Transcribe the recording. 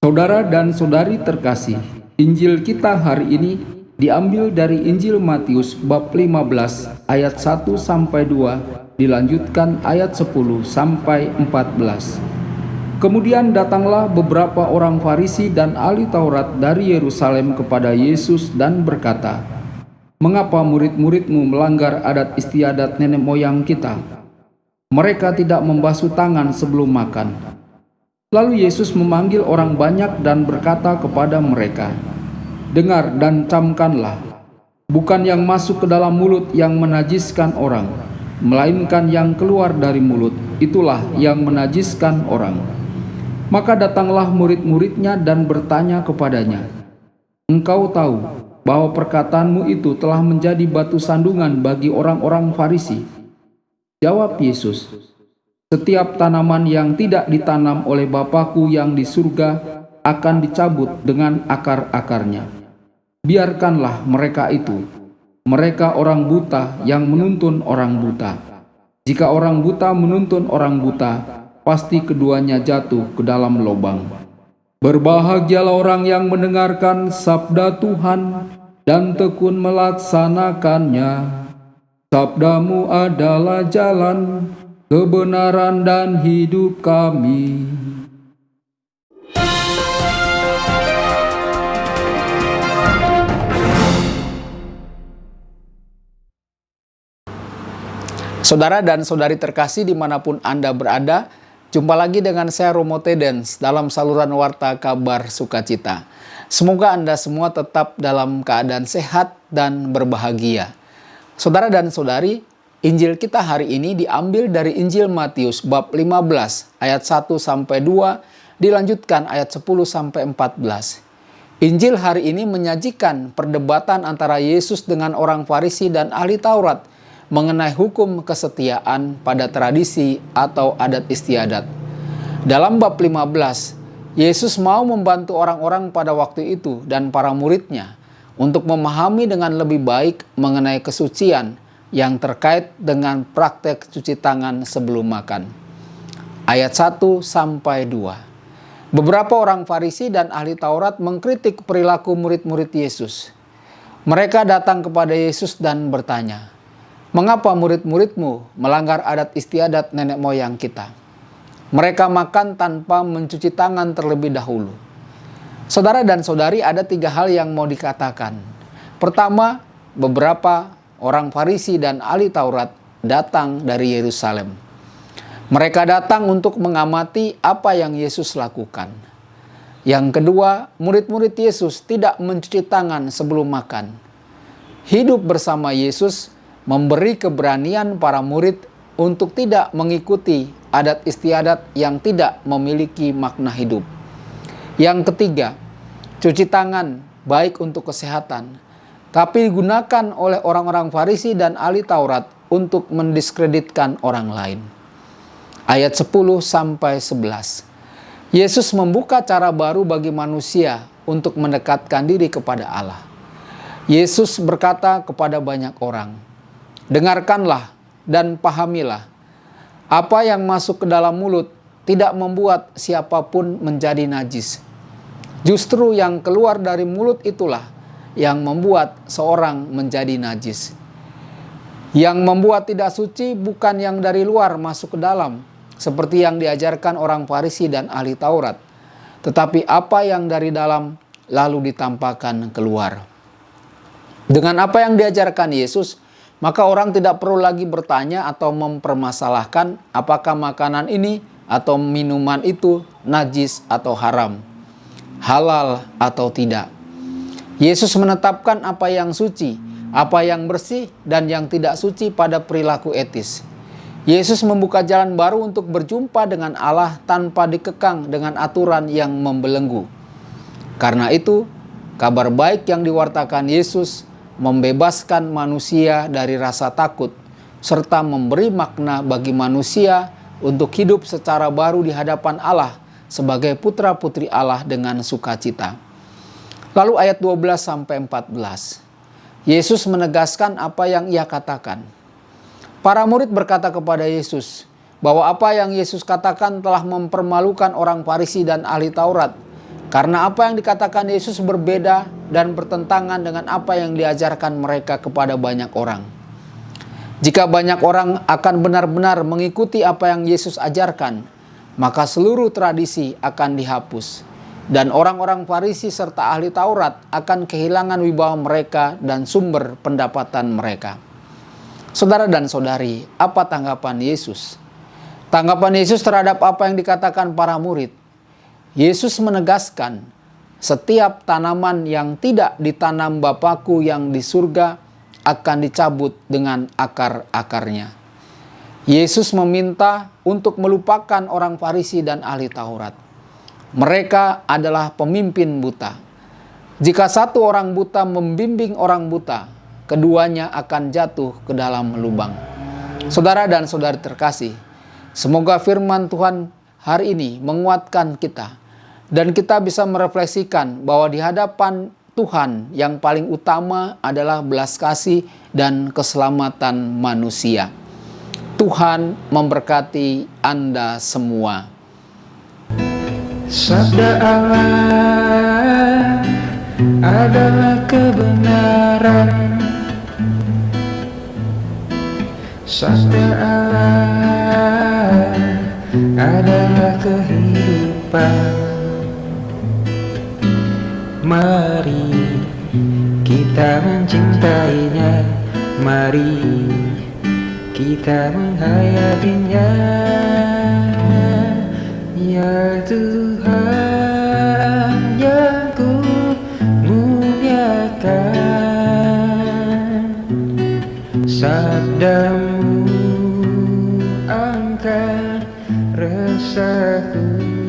Saudara dan saudari terkasih, Injil kita hari ini diambil dari Injil Matius bab 15 ayat 1 sampai 2, dilanjutkan ayat 10 sampai 14. Kemudian datanglah beberapa orang Farisi dan ahli Taurat dari Yerusalem kepada Yesus dan berkata, "Mengapa murid-muridmu melanggar adat istiadat nenek moyang kita? Mereka tidak membasuh tangan sebelum makan." Lalu Yesus memanggil orang banyak dan berkata kepada mereka, "Dengar dan camkanlah, bukan yang masuk ke dalam mulut yang menajiskan orang, melainkan yang keluar dari mulut, itulah yang menajiskan orang." Maka datanglah murid-muridnya dan bertanya kepadanya, "Engkau tahu bahwa perkataanmu itu telah menjadi batu sandungan bagi orang-orang Farisi?" Jawab Yesus, "Setiap tanaman yang tidak ditanam oleh Bapa-Ku yang di surga akan dicabut dengan akar-akarnya. Biarkanlah mereka itu. Mereka orang buta yang menuntun orang buta. Jika orang buta menuntun orang buta, pasti keduanya jatuh ke dalam lubang. Berbahagialah orang yang mendengarkan sabda Tuhan dan tekun melaksanakannya. Sabdamu adalah jalan, kebenaran dan hidup kami." Saudara dan saudari terkasih dimanapun Anda berada, jumpa lagi dengan saya Romo Tedens dalam saluran Warta Kabar Sukacita. Semoga Anda semua tetap dalam keadaan sehat dan berbahagia. Saudara dan saudari, Injil kita hari ini diambil dari Injil Matius bab 15 ayat 1 sampai 2, dilanjutkan ayat 10 sampai 14. Injil hari ini menyajikan perdebatan antara Yesus dengan orang Farisi dan ahli Taurat mengenai hukum kesetiaan pada tradisi atau adat istiadat. Dalam bab 15, Yesus mau membantu orang-orang pada waktu itu dan para muridnya untuk memahami dengan lebih baik mengenai kesucian yang terkait dengan praktek cuci tangan sebelum makan. Ayat 1 sampai 2. Beberapa orang Farisi dan ahli Taurat mengkritik perilaku murid-murid Yesus. Mereka datang kepada Yesus dan bertanya, "Mengapa murid-muridmu melanggar adat istiadat nenek moyang kita? Mereka makan tanpa mencuci tangan terlebih dahulu." Saudara dan saudari, ada 3 hal yang mau dikatakan. Pertama, beberapa orang Farisi dan ahli Taurat datang dari Yerusalem. Mereka datang untuk mengamati apa yang Yesus lakukan. Yang kedua, murid-murid Yesus tidak mencuci tangan sebelum makan. Hidup bersama Yesus memberi keberanian para murid untuk tidak mengikuti adat istiadat yang tidak memiliki makna hidup. Yang ketiga, cuci tangan baik untuk kesehatan, tapi digunakan oleh orang-orang Farisi dan ahli Taurat untuk mendiskreditkan orang lain. Ayat 10 sampai 11. Yesus membuka cara baru bagi manusia untuk mendekatkan diri kepada Allah. Yesus berkata kepada banyak orang, "Dengarkanlah dan pahamilah, apa yang masuk ke dalam mulut tidak membuat siapapun menjadi najis. Justru yang keluar dari mulut itulah yang membuat seorang menjadi najis. Yang membuat tidak suci bukan yang dari luar masuk ke dalam, seperti yang diajarkan orang Farisi dan ahli Taurat, tetapi apa yang dari dalam lalu ditampakkan keluar." Dengan apa yang diajarkan Yesus, maka orang tidak perlu lagi bertanya atau mempermasalahkan apakah makanan ini atau minuman itu najis atau haram, halal atau tidak. Yesus menetapkan apa yang suci, apa yang bersih, dan yang tidak suci pada perilaku etis. Yesus membuka jalan baru untuk berjumpa dengan Allah tanpa dikekang dengan aturan yang membelenggu. Karena itu, kabar baik yang diwartakan Yesus membebaskan manusia dari rasa takut, serta memberi makna bagi manusia untuk hidup secara baru di hadapan Allah sebagai putra-putri Allah dengan sukacita. Lalu ayat 12 sampai 14. Yesus menegaskan apa yang ia katakan. Para murid berkata kepada Yesus bahwa apa yang Yesus katakan telah mempermalukan orang Farisi dan ahli Taurat, Karena apa yang dikatakan Yesus berbeda dan bertentangan dengan apa yang diajarkan mereka kepada banyak orang. Jika banyak orang akan benar-benar mengikuti apa yang Yesus ajarkan, maka seluruh tradisi akan dihapus. Dan orang-orang Farisi serta ahli Taurat akan kehilangan wibawa mereka dan sumber pendapatan mereka. Saudara dan saudari, apa tanggapan Yesus? Tanggapan Yesus terhadap apa yang dikatakan para murid. Yesus menegaskan, setiap tanaman yang tidak ditanam Bapa-Ku yang di surga akan dicabut dengan akar-akarnya. Yesus meminta untuk melupakan orang Farisi dan ahli Taurat. Mereka adalah pemimpin buta. Jika satu orang buta membimbing orang buta, keduanya akan jatuh ke dalam lubang. Saudara dan saudari terkasih, semoga firman Tuhan hari ini menguatkan kita, dan kita bisa merefleksikan bahwa di hadapan Tuhan yang paling utama adalah belas kasih dan keselamatan manusia. Tuhan memberkati Anda semua. Sabda Allah adalah kebenaran. Sabda Allah adalah kehidupan. Mari kita mencintainya, mari kita menghayatinya. Ya Tuhan yang ku muliakan, sabdamu angkat resahku.